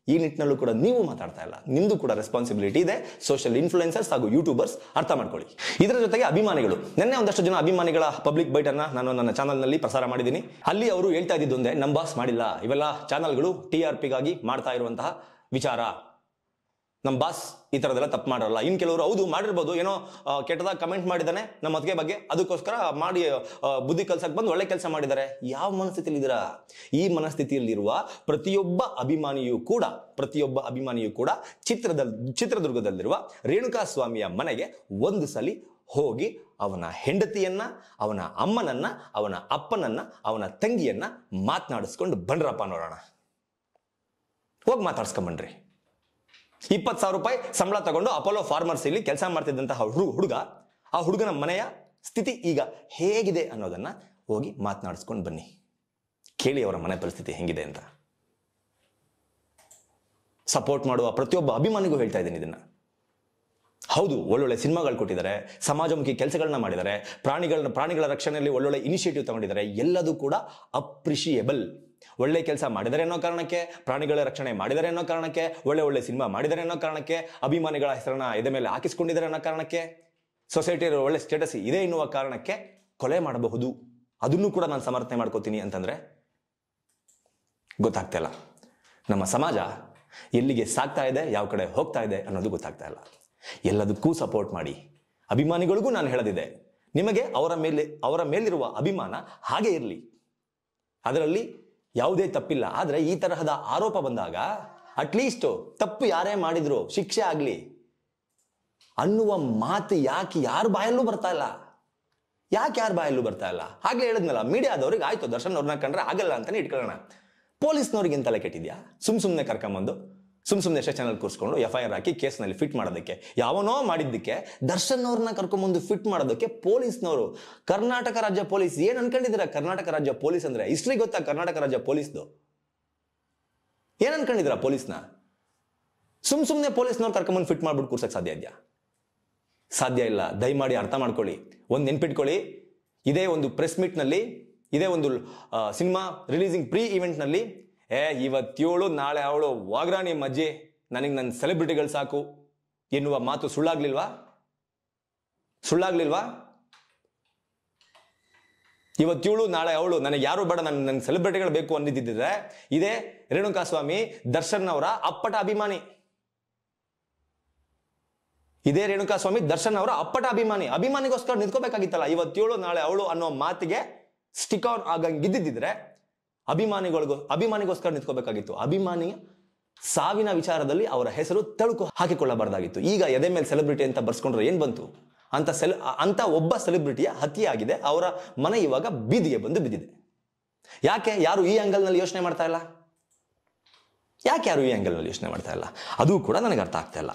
ಈ ನಿಟ್ಟಿನಲ್ಲೂ ಕೂಡ ನೀವು ಮಾತಾಡ್ತಾ ಇಲ್ಲ. ನಿಮ್ದು ಕೂಡ ರೆಸ್ಪಾನ್ಸಿಬಿಲಿಟಿ ಇದೆ. ಸೋಷಿಯಲ್ ಇನ್ಫ್ಲುಯೆನ್ಸರ್ಸ್ ಹಾಗೂ ಯೂಟ್ಯೂಬರ್ಸ್ ಅರ್ಥ ಮಾಡ್ಕೊಳ್ಳಿ. ಇದರ ಜೊತೆಗೆ ಅಭಿಮಾನಿಗಳು, ನಿನ್ನೆ ಒಂದಷ್ಟು ಜನ ಅಭಿಮಾನಿಗಳ ಪಬ್ಲಿಕ್ ಬೈಟ್ ಅನ್ನ ನಾನು ನನ್ನ ಚಾನಲ್ನಲ್ಲಿ ಪ್ರಸಾರ ಮಾಡಿದ್ದೀನಿ. ಅಲ್ಲಿ ಅವರು ಹೇಳ್ತಾ ಇದ್ದಿದ್ದೊಂದೇ, ನಮ್ಮ ಬಾಸ್ ಮಾಡಿಲ್ಲ, ಇವೆಲ್ಲ ಚಾನಲ್ಗಳು TRPಗಾಗಿ ಮಾಡ್ತಾ ಇರುವಂತಹ ವಿಚಾರ. ನಮ್ಮ ಬಾಸ್ ಈ ತರದೆಲ್ಲ ತಪ್ಪು ಮಾಡಲ್ಲ. ಇನ್ ಕೆಲವರು ಹೌದು ಮಾಡಿರ್ಬೋದು, ಏನೋ ಕೆಟ್ಟದಾಗ ಕಮೆಂಟ್ ಮಾಡಿದ್ದಾನೆ ನಮ್ಮ ಅತ್ತಿಗೆ ಬಗ್ಗೆ, ಅದಕ್ಕೋಸ್ಕರ ಮಾಡಿ ಬುದ್ಧಿ ಕಲ್ಸಕ್ ಬಂದು ಒಳ್ಳೆ ಕೆಲಸ ಮಾಡಿದ್ದಾರೆ. ಯಾವ ಮನಸ್ಥಿತಿಯಲ್ಲಿ ಇದ್ದೀರಾ? ಈ ಮನಸ್ಥಿತಿಯಲ್ಲಿರುವ ಪ್ರತಿಯೊಬ್ಬ ಅಭಿಮಾನಿಯೂ ಕೂಡ ಚಿತ್ರದುರ್ಗದಲ್ಲಿರುವ ರೇಣುಕಾ ಸ್ವಾಮಿಯ ಮನೆಗೆ ಒಂದು ಸಲ ಹೋಗಿ ಅವನ ಹೆಂಡತಿಯನ್ನ, ಅವನ ಅಮ್ಮನನ್ನ, ಅವನ ಅಪ್ಪನನ್ನ, ಅವನ ತಂಗಿಯನ್ನ ಮಾತನಾಡಿಸ್ಕೊಂಡು ಬಂದ್ರಪ್ಪ ನೋಡೋಣ. ಹೋಗಿ ಮಾತಾಡ್ಸ್ಕೊಂಬನ್ರಿ. 20,000 ರೂಪಾಯಿ ಸಂಬಳ ತಗೊಂಡು ಅಪೋಲೋ ಫಾರ್ಮರ್ಸ್ ಇಲ್ಲಿ ಕೆಲಸ ಮಾಡ್ತಿದ್ದಂತಹ ಹುಡುಗ, ಆ ಹುಡುಗನ ಮನೆಯ ಸ್ಥಿತಿ ಈಗ ಹೇಗಿದೆ ಅನ್ನೋದನ್ನ ಹೋಗಿ ಮಾತನಾಡಿಸ್ಕೊಂಡು ಬನ್ನಿ. ಕೇಳಿ ಅವರ ಮನೆ ಪರಿಸ್ಥಿತಿ ಹೆಂಗಿದೆ ಅಂತ. ಸಪೋರ್ಟ್ ಮಾಡುವ ಪ್ರತಿಯೊಬ್ಬ ಅಭಿಮಾನಿಗೂ ಹೇಳ್ತಾ ಇದ್ದೀನಿ ಇದನ್ನ. ಹೌದು, ಒಳ್ಳೊಳ್ಳೆ ಸಿನಿಮಾಗಳು ಕೊಟ್ಟಿದ್ದಾರೆ, ಸಮಾಜಮುಖಿ ಕೆಲಸಗಳನ್ನ ಮಾಡಿದ್ದಾರೆ, ಪ್ರಾಣಿಗಳ ರಕ್ಷಣೆಯಲ್ಲಿ ಒಳ್ಳೊಳ್ಳೆ ಇನಿಷಿಯೇಟಿವ್ ತಗೊಂಡಿದ್ದಾರೆ. ಎಲ್ಲದೂ ಕೂಡ ಅಪ್ರಿಷಿಯೇಬಲ್. ಒಳ್ಳೆ ಕೆಲಸ ಮಾಡಿದರೆ ಅನ್ನೋ ಕಾರಣಕ್ಕೆ, ಪ್ರಾಣಿಗಳ ರಕ್ಷಣೆ ಮಾಡಿದರೆ ಅನ್ನೋ ಕಾರಣಕ್ಕೆ, ಒಳ್ಳೆ ಸಿನಿಮಾ ಮಾಡಿದರೆ ಅನ್ನೋ ಕಾರಣಕ್ಕೆ, ಅಭಿಮಾನಿಗಳ ಹೆಸರನ್ನ ಎದೆ ಮೇಲೆ ಹಾಕಿಸ್ಕೊಂಡಿದ್ದಾರೆ ಅನ್ನೋ ಕಾರಣಕ್ಕೆ, ಸೊಸೈಟಿಯಲ್ಲಿ ಒಳ್ಳೆ ಸ್ಟೇಟಸ್ ಇದೆ ಎನ್ನುವ ಕಾರಣಕ್ಕೆ ಕೊಲೆ ಮಾಡಬಹುದು. ಅದನ್ನು ಕೂಡ ನಾನು ಸಮರ್ಥನೆ ಮಾಡ್ಕೋತೀನಿ ಅಂತಂದ್ರೆ ಗೊತ್ತಾಗ್ತಾ ಇಲ್ಲ. ನಮ್ಮ ಸಮಾಜ ಎಲ್ಲಿಗೆ ಸಾಗ್ತಾ ಇದೆ, ಯಾವ ಕಡೆ ಹೋಗ್ತಾ ಇದೆ ಅನ್ನೋದು ಗೊತ್ತಾಗ್ತಾ ಇಲ್ಲ. ಎಲ್ಲದಕ್ಕೂ ಸಪೋರ್ಟ್ ಮಾಡಿ. ಅಭಿಮಾನಿಗಳಿಗೂ ನಾನು ಹೇಳದಿದೆ, ನಿಮಗೆ ಅವರ ಮೇಲಿರುವ ಅಭಿಮಾನ ಹಾಗೆ ಇರಲಿ, ಅದರಲ್ಲಿ ಯಾವುದೇ ತಪ್ಪಿಲ್ಲ. ಆದರೆ ಈ ತರಹದ ಆರೋಪ ಬಂದಾಗ ಅಟ್ಲೀಸ್ಟ್ ತಪ್ಪು ಯಾರೇ ಮಾಡಿದ್ರು ಶಿಕ್ಷೆ ಆಗ್ಲಿ ಅನ್ನುವ ಮಾತು ಯಾಕೆ ಯಾರ ಬಾಯಲ್ಲೂ ಬರ್ತಾ ಇಲ್ಲ? ಯಾಕೆ ಯಾರ ಬಾಯಲ್ಲೂ ಬರ್ತಾ ಇಲ್ಲ? ಹಾಗೆ ಹೇಳಿದ್ನಲ್ಲ, ಮೀಡಿಯಾದವ್ರಿಗೆ ಆಯ್ತು ದರ್ಶನ್ ಅವ್ರನ್ನ ಕಂಡ್ರೆ ಆಗಲ್ಲ ಅಂತಾನೆ ಇಟ್ಕೊಳ್ಳೋಣ. ಪೊಲೀಸ್ನವ್ರಿಗೆ ತಲೆ ಕೆಟ್ಟಿದ್ಯಾ? ಸುಮ್ಮನೆ ಕರ್ಕೊಂಬಂದು ಸುಮ್ಮನೆ ಸ್ಟೇಷನ್ ಅಲ್ಲಿ ಕೂರಿಸ್ಕೊಂಡು FIR ಹಾಕಿ ಕೇಸ್ನಲ್ಲಿ ಫಿಟ್ ಮಾಡೋದಕ್ಕೆ, ಯಾವನೋ ಮಾಡಿದ್ದಕ್ಕೆ ದರ್ಶನ್ ಅವ್ರನ್ನ ಕರ್ಕೊಂಬಂದು ಫಿಟ್ ಮಾಡೋದಕ್ಕೆ ಪೊಲೀಸ್ನವರು, ಕರ್ನಾಟಕ ರಾಜ್ಯ ಪೊಲೀಸ್ ಏನ್ ಅನ್ಕೊಂಡಿದ್ದೀರಾ? ಕರ್ನಾಟಕ ರಾಜ್ಯ ಪೊಲೀಸ್ ಅಂದ್ರೆ ಹಿಸ್ಟ್ರಿ ಗೊತ್ತಾ? ಕರ್ನಾಟಕ ರಾಜ್ಯ ಪೊಲೀಸ್ದು ಏನ್ ಅನ್ಕೊಂಡಿದ್ದೀರಾ? ಪೊಲೀಸ್ನ ಸುಮ್ಮನೆ ಪೊಲೀಸ್ನವ್ರು ಕರ್ಕೊಂಬಂದು ಫಿಟ್ ಮಾಡ್ಬಿಟ್ಟು ಕೂರ್ಸಕ್ ಸಾಧ್ಯ ಇದೆಯಾ? ಸಾಧ್ಯ ಇಲ್ಲ. ದಯಮಾಡಿ ಅರ್ಥ ಮಾಡ್ಕೊಳ್ಳಿ. ಒಂದು ನೆನ್ಪಿಟ್ಕೊಳ್ಳಿ, ಇದೇ ಒಂದು ಪ್ರೆಸ್ ಮೀಟ್ ನಲ್ಲಿ, ಇದೇ ಒಂದು ಸಿನಿಮಾ ರಿಲೀಸಿಂಗ್ ಪ್ರೀ ಇವೆಂಟ್ ನಲ್ಲಿ, ಇವತ್ತೇಳು ನಾಳೆ ಅವಳು ವಾಗ್ರಾಣಿ ಮಜ್ಜೆ, ನನಗೆ ನನ್ನ ಸೆಲೆಬ್ರಿಟಿಗಳು ಸಾಕು ಎನ್ನುವ ಮಾತು ಸುಳ್ಳಾಗ್ಲಿಲ್ವಾ? ಇವತ್ತೇಳು ನಾಳೆ ಅವಳು, ನನಗೆ ಯಾರು ಬೇಡ, ನನ್ನ ಸೆಲೆಬ್ರಿಟಿಗಳು ಬೇಕು ಅಂದಿದ್ದಿದ್ರೆ ಇದೇ ರೇಣುಕಾಸ್ವಾಮಿ ದರ್ಶನ್ ಅವರ ಅಪ್ಪಟ ಅಭಿಮಾನಿ. ಇದೇ ರೇಣುಕಾಸ್ವಾಮಿ ದರ್ಶನ್ ಅವರ ಅಪ್ಪಟ ಅಭಿಮಾನಿಗೋಸ್ಕರ ನಿಂತ್ಕೋಬೇಕಾಗಿತ್ತಲ್ಲ. ಇವತ್ತೇಳು ನಾಳೆ ಅವಳು ಅನ್ನೋ ಮಾತಿಗೆ ಸ್ಟಿಕ್ ಆನ್ ಆಗಂಗಿದ್ದಿದ್ರೆ ಅಭಿಮಾನಿಗೋಸ್ಕರ ನಿಂತ್ಕೋಬೇಕಾಗಿತ್ತು. ಅಭಿಮಾನಿಯ ಸಾವಿನ ವಿಚಾರದಲ್ಲಿ ಅವರ ಹೆಸರು ತಳುಕು ಹಾಕಿಕೊಳ್ಳಬಾರ್ದಾಗಿತ್ತು. ಈಗ ಎದೆ ಮೇಲೆ ಸೆಲೆಬ್ರಿಟಿ ಅಂತ ಬರ್ಸ್ಕೊಂಡ್ರೆ ಏನ್ ಬಂತು? ಅಂತ ಒಬ್ಬ ಸೆಲೆಬ್ರಿಟಿಯ ಹತ್ಯೆಯಾಗಿದೆ. ಅವರ ಮನೆ ಇವಾಗ ಬೀದಿಗೆ ಬಂದು ಬಿದ್ದಿದೆ. ಯಾಕೆ ಯಾರು ಈ ಆಂಗಲ್ನಲ್ಲಿ ಯೋಚನೆ ಮಾಡ್ತಾ ಇಲ್ಲ? ಅದು ಕೂಡ ನನಗೆ ಅರ್ಥ ಆಗ್ತಾ ಇಲ್ಲ.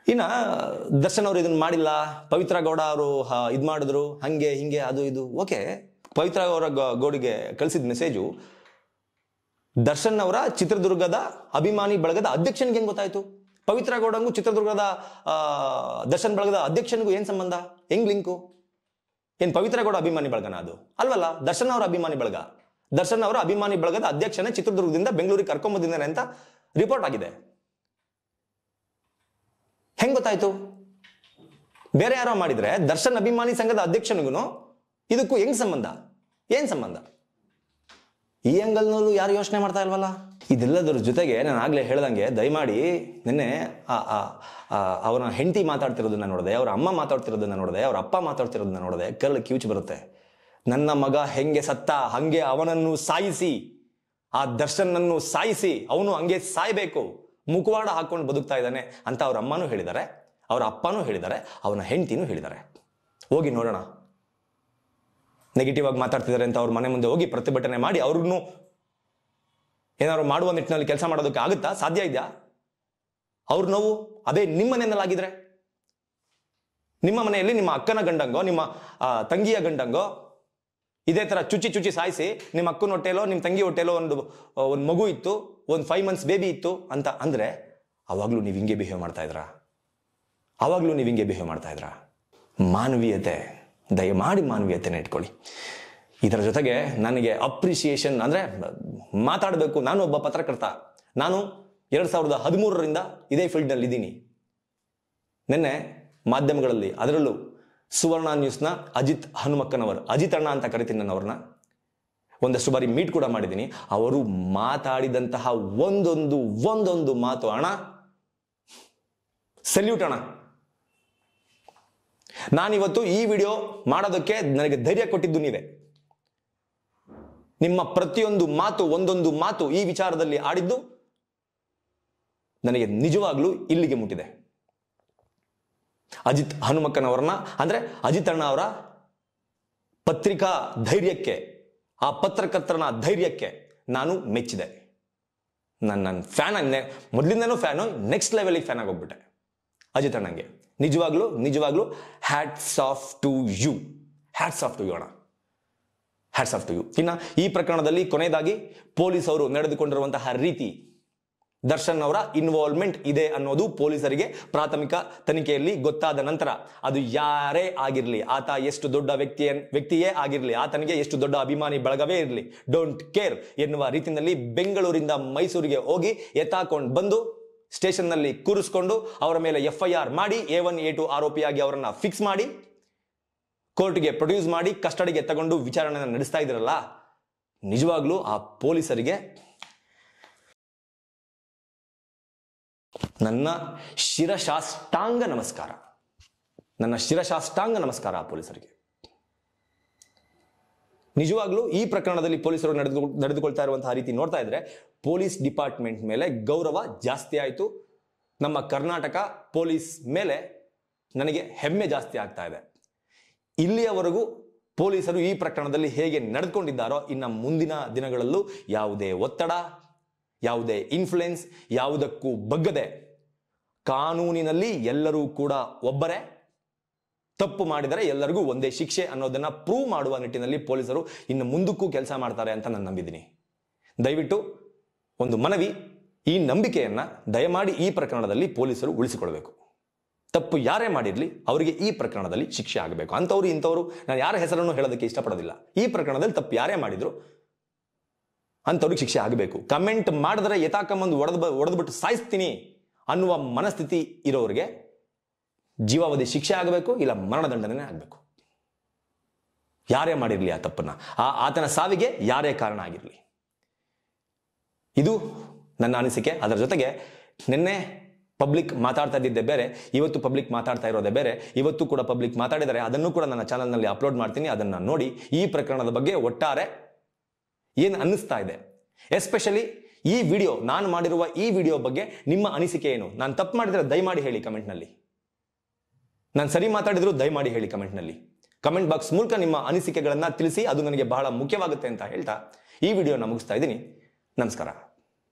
ಇನ್ನ ದರ್ಶನ್ ಅವರು ಇದನ್ನ ಮಾಡಿಲ್ಲ, ಪವಿತ್ರ ಗೌಡ ಅವರು ಇದು ಮಾಡಿದ್ರು, ಹಂಗೆ ಹಿಂಗೆ ಅದು ಇದು. ಓಕೆ, ಪವಿತ್ರ ಅವರ ಗೌಡಿಗೆ ಕಳಿಸಿದ ಮೆಸೇಜು ದರ್ಶನ್ ಅವರ ಚಿತ್ರದುರ್ಗದ ಅಭಿಮಾನಿ ಬಳಗದ ಅಧ್ಯಕ್ಷನಿಗೆ ಹೆಂಗ್ ಗೊತ್ತಾಯ್ತು? ಪವಿತ್ರ ಗೌಡಂಗೂ ಚಿತ್ರದುರ್ಗದ ದರ್ಶನ್ ಬಳಗದ ಅಧ್ಯಕ್ಷನಿಗೂ ಏನ್ ಸಂಬಂಧ? ಹೆಂಗ್ ಲಿಂಕು? ಏನ್ ಪವಿತ್ರ ಗೌಡ ಅಭಿಮಾನಿ ಬಳಗನ? ಅದು ಅಲ್ವಲ್ಲ, ದರ್ಶನ್ ಅವರ ಅಭಿಮಾನಿ ಬಳಗ. ದರ್ಶನ್ ಅವರ ಅಭಿಮಾನಿ ಬಳಗದ ಅಧ್ಯಕ್ಷನೇ ಚಿತ್ರದುರ್ಗದಿಂದ ಬೆಂಗಳೂರಿಗೆ ಕರ್ಕೊಂಬಂದಿದ್ದಾನೆ ಅಂತ ರಿಪೋರ್ಟ್ ಆಗಿದೆ. ಹೆಂಗ್ ಗೊತ್ತಾಯ್ತು? ಬೇರೆ ಯಾರೋ ಮಾಡಿದ್ರೆ ದರ್ಶನ್ ಅಭಿಮಾನಿ ಸಂಘದ ಅಧ್ಯಕ್ಷನಿಗೂ ಇದಕ್ಕೂ ಹೆಂಗ್ ಸಂಬಂಧ? ಏನ್ ಸಂಬಂಧ? ಈ ಆಂಗಲ್ನಲ್ಲೂ ಯಾರು ಯೋಚನೆ ಮಾಡ್ತಾ ಇಲ್ವಲ್ಲ. ಇದೆಲ್ಲದರ ಜೊತೆಗೆ ನಾನು ಆಗ್ಲೇ ಹೇಳ್ದಂಗೆ, ದಯಮಾಡಿ ನಿನ್ನೆ ಅವನ ಹೆಂಡತಿ ಮಾತಾಡ್ತಿರೋದನ್ನ ನೋಡಿದೆ, ಅವ್ರ ಅಮ್ಮ ಮಾತಾಡ್ತಿರೋದನ್ನ ನೋಡಿದೆ, ಅವ್ರ ಅಪ್ಪ ಮಾತಾಡ್ತಿರೋದನ್ನ ನೋಡಿದೆ, ಕರ್ಳು ಕಿವುಚಿ ಬರುತ್ತೆ. ನನ್ನ ಮಗ ಹೆಂಗೆ ಸತ್ತ ಹಂಗೆ ಅವನನ್ನು ಸಾಯಿಸಿ, ಆ ದರ್ಶನ್ನನ್ನು ಸಾಯಿಸಿ, ಅವನು ಹಂಗೆ ಸಾಯ್ಬೇಕು, ಮುಖವಾಡ ಹಾಕೊಂಡು ಬದುಕ್ತಾ ಇದ್ದಾನೆ ಅಂತ ಅವ್ರ ಅಮ್ಮನೂ ಹೇಳಿದ್ದಾರೆ, ಅವ್ರ ಅಪ್ಪನೂ ಹೇಳಿದ್ದಾರೆ, ಅವನ ಹೆಂಡತಿನೂ ಹೇಳಿದ್ದಾರೆ. ಹೋಗಿ ನೋಡೋಣ, ನೆಗೆಟಿವ್ ಆಗಿ ಮಾತಾಡ್ತಿದ್ದಾರೆ ಅಂತ ಅವ್ರ ಮನೆ ಮುಂದೆ ಹೋಗಿ ಪ್ರತಿಭಟನೆ ಮಾಡಿ ಅವ್ರಿಗೂ ಏನಾದ್ರು ಮಾಡುವ ನಿಟ್ಟಿನಲ್ಲಿ ಕೆಲಸ ಮಾಡೋದಕ್ಕೆ ಆಗುತ್ತಾ? ಸಾಧ್ಯ ಇದೆಯಾ? ಅವ್ರ ನೋವು ಅದೇ ನಿಮ್ಮ ಮನೆಯಲ್ಲಾಗಿದ್ರೆ, ನಿಮ್ಮ ಮನೆಯಲ್ಲಿ ನಿಮ್ಮ ಅಕ್ಕನ ಗಂಡಂಗೋ ನಿಮ್ಮ ತಂಗಿಯ ಗಂಡಂಗೋ ಇದೇ ತರ ಚುಚ್ಚಿ ಸಾಯಿಸಿ, ನಿಮ್ಮ ಅಕ್ಕನ ಹೊಟ್ಟೆಲೋ ನಿಮ್ಮ ತಂಗಿ ಹೊಟ್ಟೆಲೋ ಒಂದು ಮಗು ಇತ್ತು, ಒಂದು 5 months ಬೇಬಿ ಇತ್ತು ಅಂತ ಅಂದ್ರೆ ಅವಾಗ್ಲೂ ನೀವು ಹಿಂಗೆ ಬಿಹೇವ್ ಮಾಡ್ತಾ ಇದ್ರಾ? ಮಾನವೀಯತೆ, ದಯಮಾಡಿ ಮಾನವೀಯತೆನ ಇಟ್ಕೊಳ್ಳಿ. ಇದರ ಜೊತೆಗೆ ನನಗೆ ಅಪ್ರಿಸಿಯೇಷನ್ ಅಂದ್ರೆ ಮಾತಾಡಬೇಕು. ನಾನು ಒಬ್ಬ ಪತ್ರಕರ್ತ. ನಾನು 2013ರಿಂದ ಇದೇ ಫೀಲ್ಡ್ನಲ್ಲಿ ಇದ್ದೀನಿ. ನಿನ್ನೆ ಮಾಧ್ಯಮಗಳಲ್ಲಿ, ಅದರಲ್ಲೂ ಸುವರ್ಣ ನ್ಯೂಸ್ನ ಅಜಿತ್ ಹನುಮಕ್ಕನವರು, ಅಜಿತ್ ಅಣ್ಣ ಅಂತ ಕರಿತೀನಿ ನಾನು ಅವ್ರನ್ನ, ಒಂದಷ್ಟು ಬಾರಿ ಮೀಟ್ ಕೂಡ ಮಾಡಿದ್ದೀನಿ. ಅವರು ಮಾತಾಡಿದಂತಹ ಒಂದೊಂದು ಮಾತು ಅಣ್ಣ, ಸಲ್ಯೂಟ್ ಅಣ್ಣ. ನಾನಿವತ್ತು ಈ ವಿಡಿಯೋ ಮಾಡೋದಕ್ಕೆ ನನಗೆ ಧೈರ್ಯ ಕೊಟ್ಟಿದ್ದು ನೀವೇ. ನಿಮ್ಮ ಪ್ರತಿಯೊಂದು ಮಾತು, ಒಂದೊಂದು ಮಾತು ಈ ವಿಚಾರದಲ್ಲಿ ಆಡಿದ್ದು ನನಗೆ ನಿಜವಾಗ್ಲೂ ಇಲ್ಲಿಗೆ ಮುಟ್ಟಿದೆ. ಅಜಿತ್ ಹನುಮಕ್ಕನವರನ್ನ ಅಂದ್ರೆ ಅಜಿತ್ ಅಣ್ಣ ಅವರ ಪತ್ರಿಕಾ ಧೈರ್ಯಕ್ಕೆ, ಆ ಪತ್ರಕರ್ತರನ ಧೈರ್ಯಕ್ಕೆ ನಾನು ಮೆಚ್ಚಿದೆ. ನನ್ನ ಫ್ಯಾನ್, ಮೊದಲಿಂದನೂ ಫ್ಯಾನು, ನೆಕ್ಸ್ಟ್ ಲೆವೆಲ್ಗೆ ಫ್ಯಾನ್ ಆಗೋಗ್ಬಿಟ್ಟೆ ಅಜಿತ್ ಅಣ್ಣಂಗೆ. ನಿಜವಾಗ್ಲೂ ಹ್ಯಾಟ್ಸ್ ಆಫ್ ಟು ಯು ಅಣ್ಣ, ಹ್ಯಾಟ್ಸ್ ಆಫ್ ಟು ಯು. ಇನ್ನು ಈ ಪ್ರಕರಣದಲ್ಲಿ ಕೊನೆಯದಾಗಿ ಪೊಲೀಸ್ ಅವರು ನಡೆದುಕೊಂಡಿರುವಂತಹ ರೀತಿ, ದರ್ಶನ್ ಅವರ ಇನ್ವಾಲ್ವ್ಮೆಂಟ್ ಇದೆ ಅನ್ನೋದು ಪೊಲೀಸರಿಗೆ ಪ್ರಾಥಮಿಕ ತನಿಖೆಯಲ್ಲಿ ಗೊತ್ತಾದ ನಂತರ, ಅದು ಯಾರೇ ಆಗಿರಲಿ, ಆತ ಎಷ್ಟು ದೊಡ್ಡ ವ್ಯಕ್ತಿಯೇ ಆಗಿರಲಿ, ಆತನಿಗೆ ಎಷ್ಟು ದೊಡ್ಡ ಅಭಿಮಾನಿ ಬಳಗವೇ ಇರಲಿ, ಡೋಂಟ್ ಕೇರ್ ಎನ್ನುವ ರೀತಿಯಲ್ಲಿ ಬೆಂಗಳೂರಿಂದ ಮೈಸೂರಿಗೆ ಹೋಗಿ ಎತ್ತಾಕೊಂಡು ಬಂದು ಸ್ಟೇಷನ್ನಲ್ಲಿ ಕೂರಿಸ್ಕೊಂಡು ಅವರ ಮೇಲೆ FIR ಮಾಡಿ A1 A2 ಆರೋಪಿಯಾಗಿ ಅವರನ್ನ ಫಿಕ್ಸ್ ಮಾಡಿ ಕೋರ್ಟ್ಗೆ ಪ್ರೊಡ್ಯೂಸ್ ಮಾಡಿ ಕಸ್ಟಡಿಗೆ ತಗೊಂಡು ವಿಚಾರಣೆ ನಡೆಸ್ತಾ ಇದ್ರಲ್ಲ, ನಿಜವಾಗ್ಲೂ ಆ ಪೊಲೀಸರಿಗೆ ನನ್ನ ಶಿರಶಾಷ್ಟಾಂಗ ನಮಸ್ಕಾರ ಆ ಪೊಲೀಸರಿಗೆ. ನಿಜವಾಗ್ಲೂ ಈ ಪ್ರಕರಣದಲ್ಲಿ ಪೊಲೀಸರು ನಡೆದುಕೊಳ್ತಾ ಇರುವಂತಹ ರೀತಿ ನೋಡ್ತಾ ಇದ್ರೆ ಪೊಲೀಸ್ ಡಿಪಾರ್ಟ್ಮೆಂಟ್ ಮೇಲೆ ಗೌರವ ಜಾಸ್ತಿ ಆಯಿತು. ನಮ್ಮ ಕರ್ನಾಟಕ ಪೊಲೀಸ್ ಮೇಲೆ ನನಗೆ ಹೆಮ್ಮೆ ಜಾಸ್ತಿ ಆಗ್ತಾ ಇದೆ. ಇಲ್ಲಿಯವರೆಗೂ ಪೊಲೀಸರು ಈ ಪ್ರಕರಣದಲ್ಲಿ ಹೇಗೆ ನಡೆದುಕೊಂಡಿದ್ದಾರೋ ಇನ್ನು ಮುಂದಿನ ದಿನಗಳಲ್ಲೂ ಯಾವುದೇ ಒತ್ತಡ, ಯಾವುದೇ ಇನ್ಫ್ಲುಯೆನ್ಸ್, ಯಾವುದಕ್ಕೂ ಬಗ್ಗದೆ ಕಾನೂನಿನಲ್ಲಿ ಎಲ್ಲರೂ ಕೂಡ ಒಬ್ಬರೇ, ತಪ್ಪು ಮಾಡಿದರೆ ಎಲ್ಲರಿಗೂ ಒಂದೇ ಶಿಕ್ಷೆ ಅನ್ನೋದನ್ನ ಪ್ರೂವ್ ಮಾಡುವ ನಿಟ್ಟಿನಲ್ಲಿ ಪೊಲೀಸರು ಇನ್ನು ಮುಂದಕ್ಕೂ ಕೆಲಸ ಮಾಡ್ತಾರೆ ಅಂತ ನಾನು ನಂಬಿದ್ದೀನಿ. ದಯವಿಟ್ಟು ಒಂದು ಮನವಿ, ಈ ನಂಬಿಕೆಯನ್ನ ದಯಮಾಡಿ ಈ ಪ್ರಕರಣದಲ್ಲಿ ಪೊಲೀಸರು ಉಳಿಸಿಕೊಳ್ಬೇಕು. ತಪ್ಪು ಯಾರೇ ಮಾಡಿರಲಿ ಅವರಿಗೆ ಈ ಪ್ರಕರಣದಲ್ಲಿ ಶಿಕ್ಷೆ ಆಗಬೇಕು. ಅಂಥವ್ರು ಇಂಥವ್ರು ನಾನು ಯಾರ ಹೆಸರನ್ನು ಹೇಳೋದಕ್ಕೆ ಇಷ್ಟಪಡೋದಿಲ್ಲ. ಈ ಪ್ರಕರಣದಲ್ಲಿ ತಪ್ಪು ಯಾರೇ ಮಾಡಿದ್ರು ಅಂಥವ್ರಿಗೆ ಶಿಕ್ಷೆ ಆಗಬೇಕು. ಕಮೆಂಟ್ ಮಾಡಿದ್ರೆ ಯಥಾಕಮ್ಮಂದು ಒಡೆದ್ಬಿಟ್ಟು ಸಾಯಿಸ್ತೀನಿ ಅನ್ನುವ ಮನಸ್ಥಿತಿ ಇರೋರಿಗೆ ಜೀವಾವಧಿ ಶಿಕ್ಷೆ ಆಗಬೇಕು, ಇಲ್ಲ ಮರಣದಂಡನೆ ಆಗಬೇಕು. ಯಾರೇ ಮಾಡಿರಲಿ ಆ ತಪ್ಪನ್ನ, ಆತನ ಸಾವಿಗೆ ಯಾರೇ ಕಾರಣ ಆಗಿರಲಿ. ಇದು ನನ್ನ ಅನಿಸಿಕೆ. ಅದರ ಜೊತೆಗೆ ನಿನ್ನೆ ಪಬ್ಲಿಕ್ ಮಾತಾಡ್ತಾ ಇದ್ದಿದ್ದೆ ಬೇರೆ, ಇವತ್ತು ಪಬ್ಲಿಕ್ ಮಾತಾಡ್ತಾ ಇರೋದೇ ಬೇರೆ. ಇವತ್ತು ಕೂಡ ಪಬ್ಲಿಕ್ ಮಾತಾಡಿದರೆ ಅದನ್ನು ಕೂಡ ನನ್ನ ಚಾನಲ್ನಲ್ಲಿ ಅಪ್ಲೋಡ್ ಮಾಡ್ತೀನಿ. ಅದನ್ನು ನೋಡಿ ಈ ಪ್ರಕರಣದ ಬಗ್ಗೆ ಒಟ್ಟಾರೆ ಏನು ಅನ್ನಿಸ್ತಾ ಇದೆ, ಎಸ್ಪೆಷಲಿ ಈ ವಿಡಿಯೋ, ನಾನು ಮಾಡಿರುವ ಈ ವಿಡಿಯೋ ಬಗ್ಗೆ ನಿಮ್ಮ ಅನಿಸಿಕೆ ಏನು? ನಾನು ತಪ್ಪು ಮಾಡಿದರೆ ದಯಮಾಡಿ ಹೇಳಿ ಕಮೆಂಟ್ನಲ್ಲಿ. ನಾನು ಸರಿ ಮಾತಾಡಿದ್ರು ದಯಮಾಡಿ ಹೇಳಿ ಕಮೆಂಟ್ನಲ್ಲಿ. ಕಮೆಂಟ್ ಬಾಕ್ಸ್ ಮೂಲಕ ನಿಮ್ಮ ಅನಿಸಿಕೆಗಳನ್ನು ತಿಳಿಸಿ, ಅದು ನನಗೆ ಬಹಳ ಮುಖ್ಯವಾಗುತ್ತೆ ಅಂತ ಹೇಳ್ತಾ ಈ ವಿಡಿಯೋನ ಮುಗಿಸ್ತಾ ಇದ್ದೀನಿ. ನಮಸ್ಕಾರ.